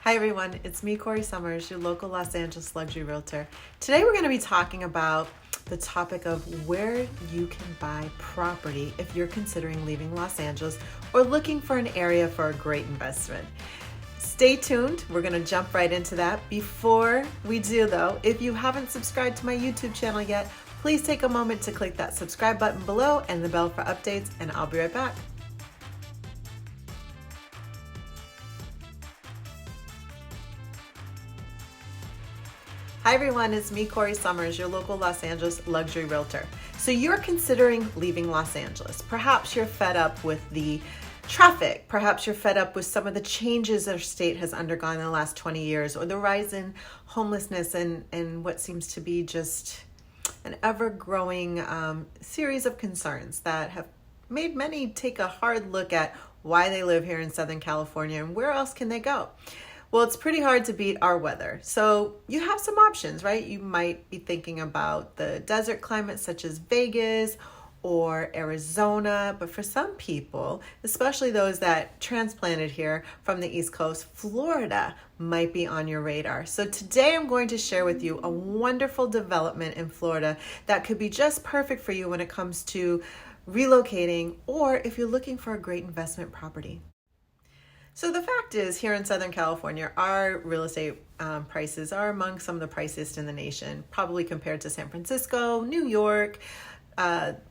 Hi everyone, it's me, Corrie Sommers, your local Los Angeles luxury realtor. Today we're going to be talking about the topic of where you can buy property if you're considering leaving Los Angeles or looking for an area for a great investment. Stay tuned, we're going to jump right into that. Before we do though, if you haven't subscribed to my YouTube channel yet, please take a moment to click that subscribe button below and the bell for updates, and I'll be right back. Hi everyone, it's me, Corrie Sommers, your local Los Angeles luxury realtor. So you're considering leaving Los Angeles. Perhaps you're fed up with the traffic. Perhaps you're fed up with some of the changes our state has undergone in the last 20 years, or the rise in homelessness and what seems to be just an ever-growing series of concerns that have made many take a hard look at why they live here in Southern California and where else can they go. Well, it's pretty hard to beat our weather. So you have some options, right? You might be thinking about the desert climates such as Vegas or Arizona. But for some people, especially those that transplanted here from the East Coast, Florida might be on your radar. So today I'm going to share with you a wonderful development in Florida that could be just perfect for you when it comes to relocating or if you're looking for a great investment property. So the fact is, here in Southern California, our real estate prices are among some of the priciest in the nation, probably compared to San Francisco, New York,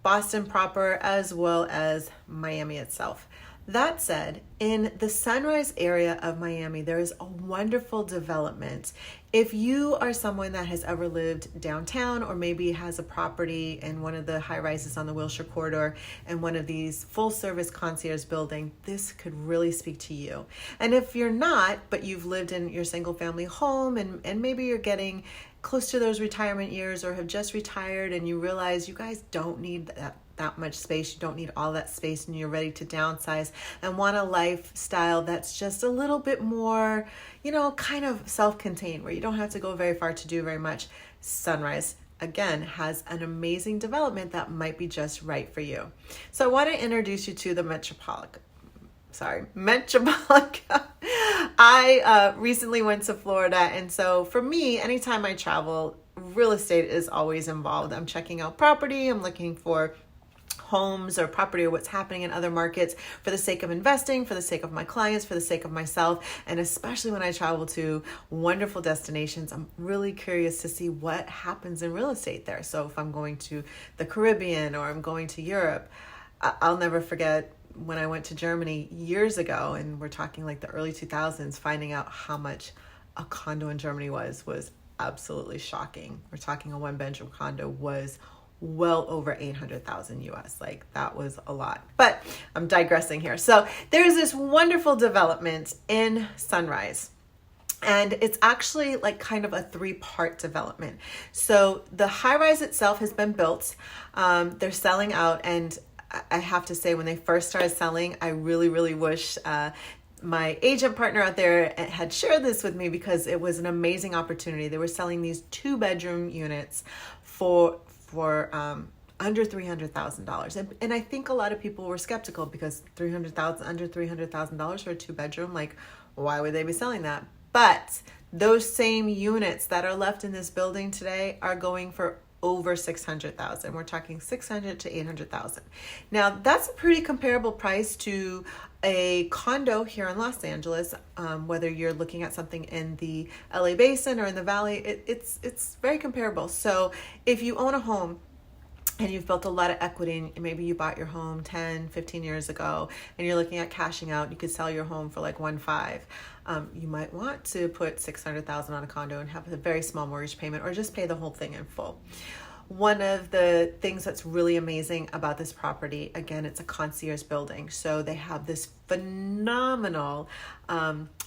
Boston proper, as well as Miami itself. That said, in the Sunrise area of Miami, there is a wonderful development. If you are someone that has ever lived downtown or maybe has a property in one of the high rises on the Wilshire corridor and one of these full service concierge building, this could really speak to you. And if you're not, but you've lived in your single family home and maybe you're getting close to those retirement years or have just retired and you realize you guys don't need that much space, you don't need all that space, and you're ready to downsize and want a lifestyle that's just a little bit more, kind of self-contained, where you don't have to go very far to do very much, Sunrise again has an amazing development that might be just right for you. So I want to introduce you to the Metropica. I recently went to Florida, and so for me, anytime I travel, real estate is always involved. I'm checking out property, I'm looking for homes or property or what's happening in other markets for the sake of investing, for the sake of my clients, for the sake of myself, and especially when I travel to wonderful destinations, I'm really curious to see what happens in real estate there. So if I'm going to the Caribbean or I'm going to Europe, I'll never forget when I went to Germany years ago, and we're talking like the early 2000s, finding out how much a condo in Germany was absolutely shocking. We're talking a one-bedroom condo was well over 800,000 US. Like, that was a lot, but I'm digressing here. So there's this wonderful development in Sunrise, and it's actually like kind of a three-part development. So the high-rise itself has been built. They're selling out, and I have to say, when they first started selling, I really, really wish my agent partner out there had shared this with me, because it was an amazing opportunity. They were selling these 2-bedroom units for under $300,000. And I think a lot of people were skeptical, because under $300,000 for a 2-bedroom, like, why would they be selling that? But those same units that are left in this building today are going for over $600,000. We're talking $600,000 to $800,000. Now, that's a pretty comparable price to a condo here in Los Angeles. Whether you're looking at something in the LA Basin or in the Valley, it's very comparable. So if you own a home and you've built a lot of equity, and maybe you bought your home 10, 15 years ago, and you're looking at cashing out, you could sell your home for like 1.5. You might want to put $600,000 on a condo and have a very small mortgage payment, or just pay the whole thing in full. One of the things that's really amazing about this property, again, it's a concierge building. So they have this phenomenal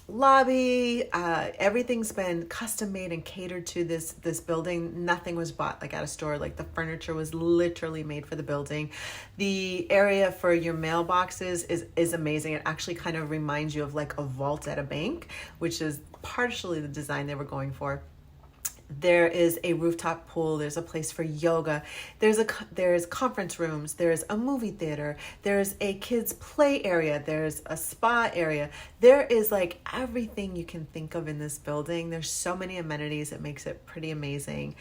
lobby. Everything's been custom made and catered to this building. Nothing was bought like at a store. Like, the furniture was literally made for the building. The area for your mailboxes is amazing. It actually kind of reminds you of like a vault at a bank, which is partially the design they were going for. There is a rooftop pool. There's a place for yoga. There's conference rooms. There's a movie theater. There's a kids play area. There's a spa area. There is like everything you can think of in this building. There's so many amenities. It makes it pretty amazing.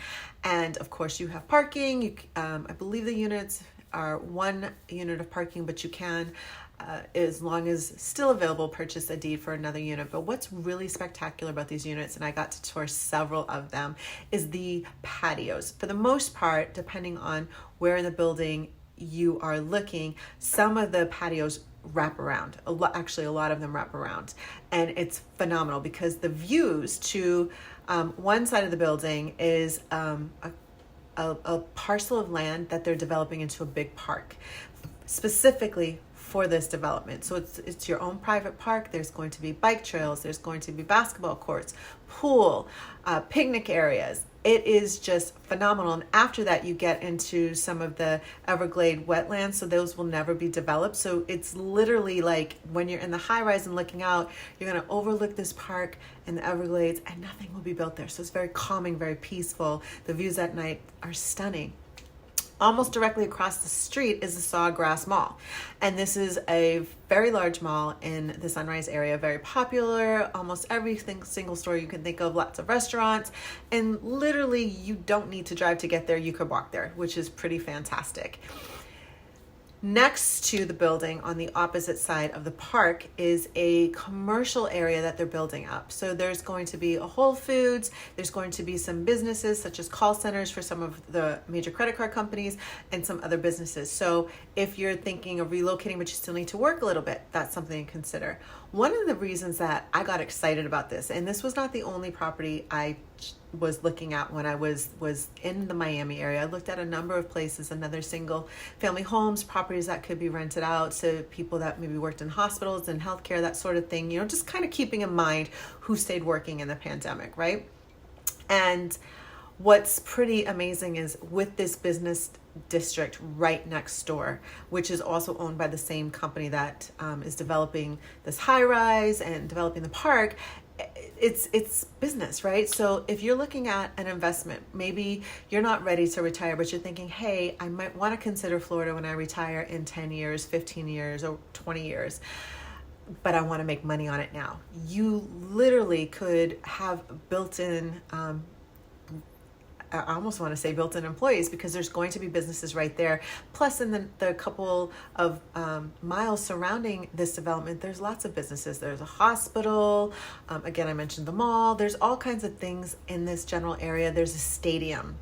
And of course you have parking. I believe the units are 1 unit of parking, but you can, as long as still available, purchase a deed for another unit. But what's really spectacular about these units, and I got to tour several of them, is the patios. For the most part, depending on where in the building you are looking, some of the patios wrap around. Actually, a lot of them wrap around. And it's phenomenal because the views to one side of the building is a parcel of land that they're developing into a big park, specifically for this development. So it's your own private park. There's going to be bike trails. There's going to be basketball courts, pool, picnic areas. It is just phenomenal. And after that, you get into some of the Everglade wetlands. So those will never be developed. So it's literally like when you're in the high rise and looking out, you're going to overlook this park and the Everglades and nothing will be built there. So it's very calming, very peaceful. The views at night are stunning. Almost directly across the street is the Sawgrass Mall. And this is a very large mall in the Sunrise area, very popular, almost every single store you can think of, lots of restaurants, and literally you don't need to drive to get there, you could walk there, which is pretty fantastic. Next to the building on the opposite side of the park is a commercial area that they're building up. So there's going to be a Whole Foods, there's going to be some businesses such as call centers for some of the major credit card companies and some other businesses. So if you're thinking of relocating but you still need to work a little bit, that's something to consider. One of the reasons that I got excited about this, and this was not the only property I was looking at when I was in the Miami area. I looked at a number of places, another single family homes, properties that could be rented out to people that maybe worked in hospitals and healthcare, that sort of thing, just kind of keeping in mind who stayed working in the pandemic, right? And what's pretty amazing is with this business district right next door, which is also owned by the same company that is developing this high rise and developing the park, it's business, right? So if you're looking at an investment, maybe you're not ready to retire, but you're thinking, hey, I might want to consider Florida when I retire in 10 years, 15 years, or 20 years, but I want to make money on it now. You literally could have built-in I almost want to say built-in employees, because there's going to be businesses right there. Plus, in the couple of miles surrounding this development, there's lots of businesses. There's a hospital. Again, I mentioned the mall. There's all kinds of things in this general area. There's a stadium.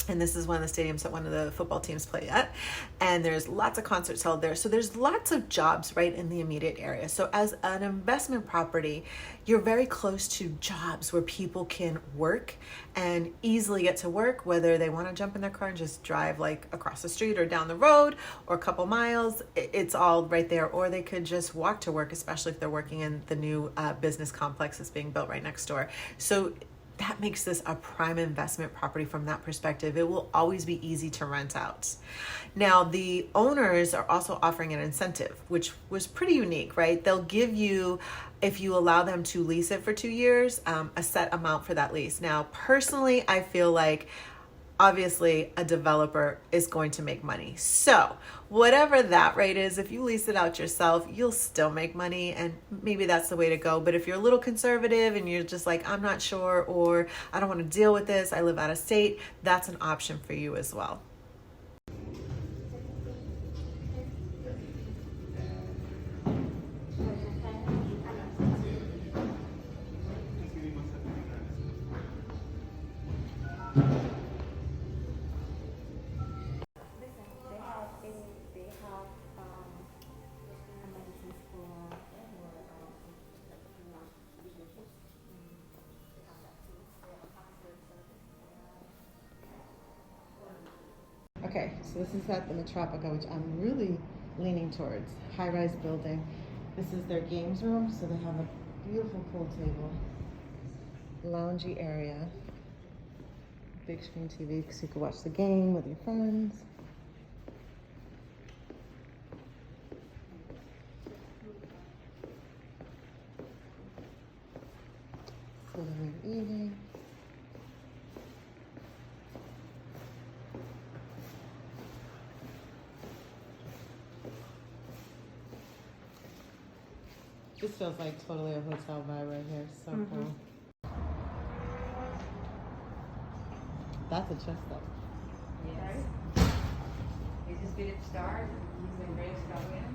And this is one of the stadiums that one of the football teams play at. And there's lots of concerts held there. So there's lots of jobs right in the immediate area. So as an investment property, you're very close to jobs where people can work and easily get to work, whether they want to jump in their car and just drive like across the street or down the road or a couple miles. It's all right there. Or they could just walk to work, especially if they're working in the new business complex that's being built right next door. So that makes this a prime investment property from that perspective. It will always be easy to rent out. Now, the owners are also offering an incentive, which was pretty unique, right? They'll give you, if you allow them to lease it for 2 years, a set amount for that lease. Now, personally, I feel like obviously a developer is going to make money. So whatever that rate is, if you lease it out yourself, you'll still make money, and maybe that's the way to go. But if you're a little conservative and you're just like, I'm not sure, or I don't want to deal with this, I live out of state, that's an option for you as well. Okay, so this is at the Metropica, which I'm really leaning towards. High-rise building. This is their games room, so they have a beautiful pool table, loungy area, big screen TV so you can watch the game with your friends. For the evening. This feels like totally a hotel vibe right here. So cool. That's a chest though. Yes. This is Philip Starr. He's been very struggling.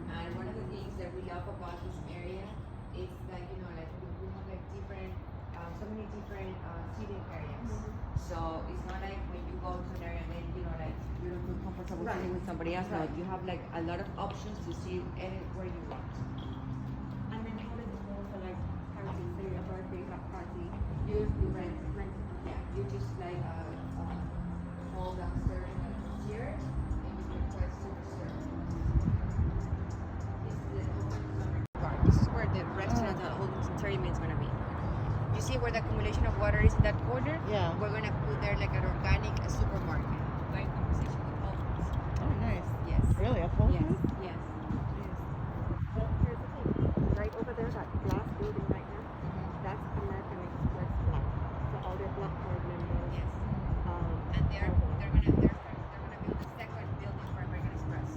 And one of the things that we love about this area is like, you know, like we have like different, so many different seating areas. So it's not like when you go to an area and then, you know, like you don't feel comfortable sitting with somebody else. No, you have like a lot of options to sit anywhere you want. And then how does it go for like parties, say a birthday, a party? You rent. Yeah, you just like fall downstairs in a concierge and you can request to reserve. This is where the restaurant that Holdings and Terryman is gonna be. You see where the accumulation of water is in that corner? Yeah. We're gonna put there like an organic supermarket. Like conversation with Holdings. Oh, nice. Yes. Really? A Whole Yes. Foods? Yes. But here's the thing, right over there, that glass building right now, that's American Express Black. So all their Black card members. Yes. And they're gonna build the second building for American Express.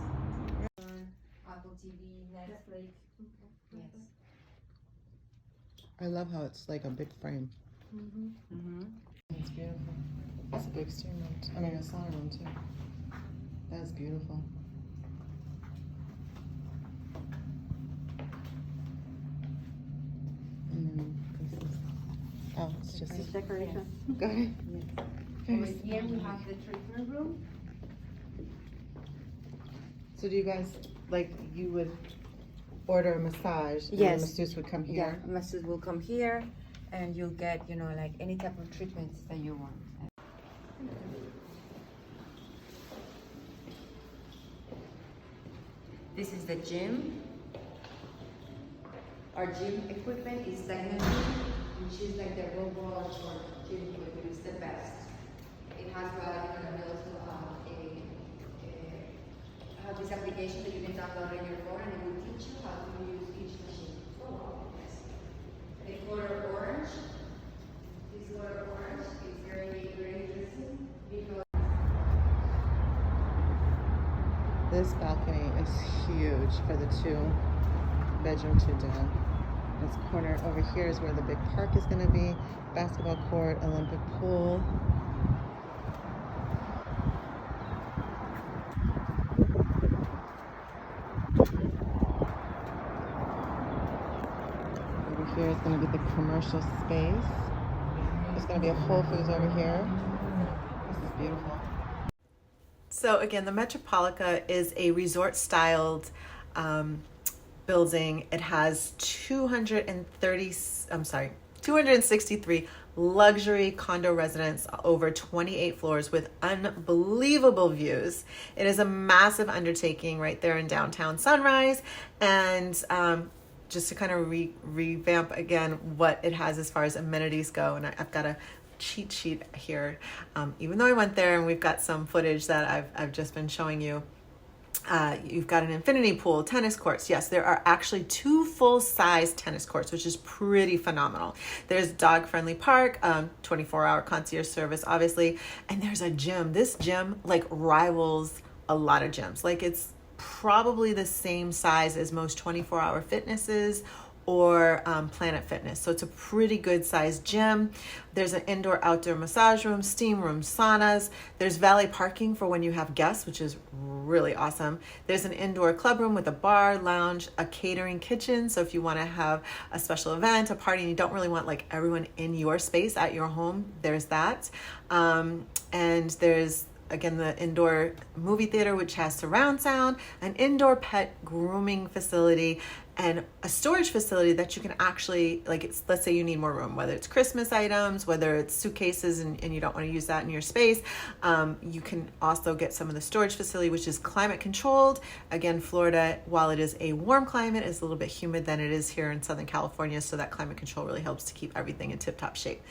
Apple TV, Netflix. Yes. I love how it's like a big frame. It's beautiful. That's a big steam room. I mean, a sauna room too. That's beautiful. Oh, it's just It's decoration. got it. Over here we have the treatment room. So do you guys like you would order a massage? And Yes. the masseuse would come Yeah, here. masseuse will come here, and you'll get, you know, like any type of treatments that you want. This is the gym. Our gym equipment is Technology, which is like the robot or gym equipment. It's the best. It has you know, also have this application that you can download on your phone, and it will teach you how to use each machine. Oh wow! Yes. The color orange. This color orange is very very interesting because. This balcony is huge for the 2-bedroom, 2-den. This corner over here is where the big park is going to be. Basketball court, Olympic pool. Over here is going to be the commercial space. There's going to be a Whole Foods over here. This is beautiful. So again, the Metropica is a resort-styled building. It has 263 luxury condo residences over 28 floors with unbelievable views. It is a massive undertaking right there in downtown Sunrise, and just to kind of revamp again what it has as far as amenities go, and I've got a cheat sheet here. Even though I went there and we've got some footage that I've just been showing you. You've got an infinity pool, tennis courts. Yes, there are actually 2 full-size tennis courts, which is pretty phenomenal. There's dog-friendly park, 24-hour concierge service, obviously, and there's a gym. This gym like rivals a lot of gyms. Like it's probably the same size as most 24-hour fitnesses or Planet Fitness. So it's a pretty good sized gym. There's an indoor outdoor massage room, steam room, saunas. There's valet parking for when you have guests, which is really awesome. There's an indoor club room with a bar, lounge, a catering kitchen. So if you wanna have a special event, a party, and you don't really want like everyone in your space at your home, there's that. And there's again, the indoor movie theater, which has surround sound, an indoor pet grooming facility, and a storage facility that you can actually, like, it's, let's say you need more room, whether it's Christmas items, whether it's suitcases and you don't want to use that in your space. You can also get some of the storage facility, which is climate controlled. Again, Florida, while it is a warm climate, is a little bit humid than it is here in Southern California. So that climate control really helps to keep everything in tip-top shape.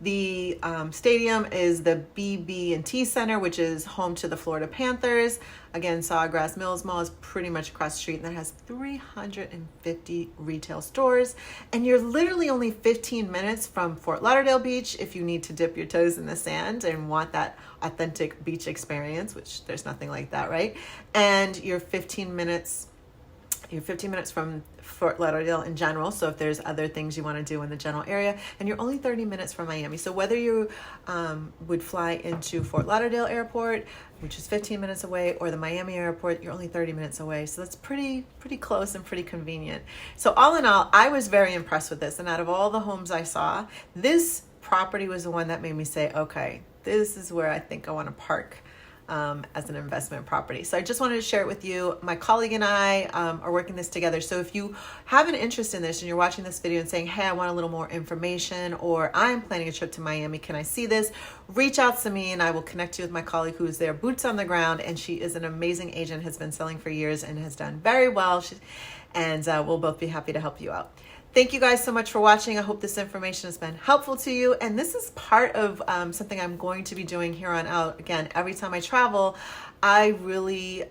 The stadium is the BB&T Center, which is home to the Florida Panthers. Again, Sawgrass Mall is pretty much across the street, and that has 350 retail stores. And you're literally only 15 minutes from Fort Lauderdale Beach if you need to dip your toes in the sand and want that authentic beach experience, which there's nothing like that, right? And you're 15 minutes You're 15 minutes from Fort Lauderdale in general. So if there's other things you want to do in the general area, and you're only 30 minutes from Miami. So whether you would fly into Fort Lauderdale Airport, which is 15 minutes away, or the Miami airport, you're only 30 minutes away. So that's pretty close and pretty convenient. So all in all, I was very impressed with this. And out of all the homes I saw, this property was the one that made me say, okay, this is where I think I want to park as an investment property. So I just wanted to share it with you. My colleague and I are working this together. So if you have an interest in this and you're watching this video and saying, hey, I want a little more information, or I'm planning a trip to Miami, can I see this? Reach out to me and I will connect you with my colleague who is there, boots on the ground, and she is an amazing agent, has been selling for years and has done very well. And we'll both be happy to help you out. Thank you guys so much for watching. I hope this information has been helpful to you. And this is part of something I'm going to be doing here on out. Again, every time I travel, I really,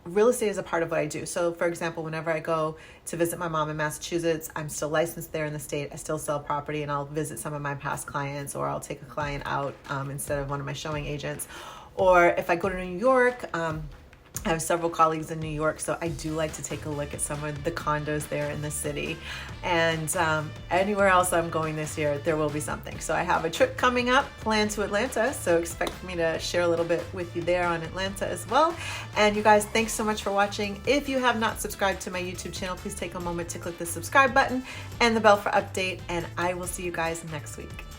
real estate is a part of what I do. So for example, whenever I go to visit my mom in Massachusetts, I'm still licensed there in the state. I still sell property, and I'll visit some of my past clients, or I'll take a client out instead of one of my showing agents. Or if I go to New York, I have several colleagues in New York, so I do like to take a look at some of the condos there in the city. And anywhere else I'm going this year, there will be something. So I have a trip coming up planned to Atlanta, so expect me to share a little bit with you there on Atlanta as well. And you guys, thanks so much for watching. If you have not subscribed to my YouTube channel, please take a moment to click the subscribe button and the bell for update, and I will see you guys next week.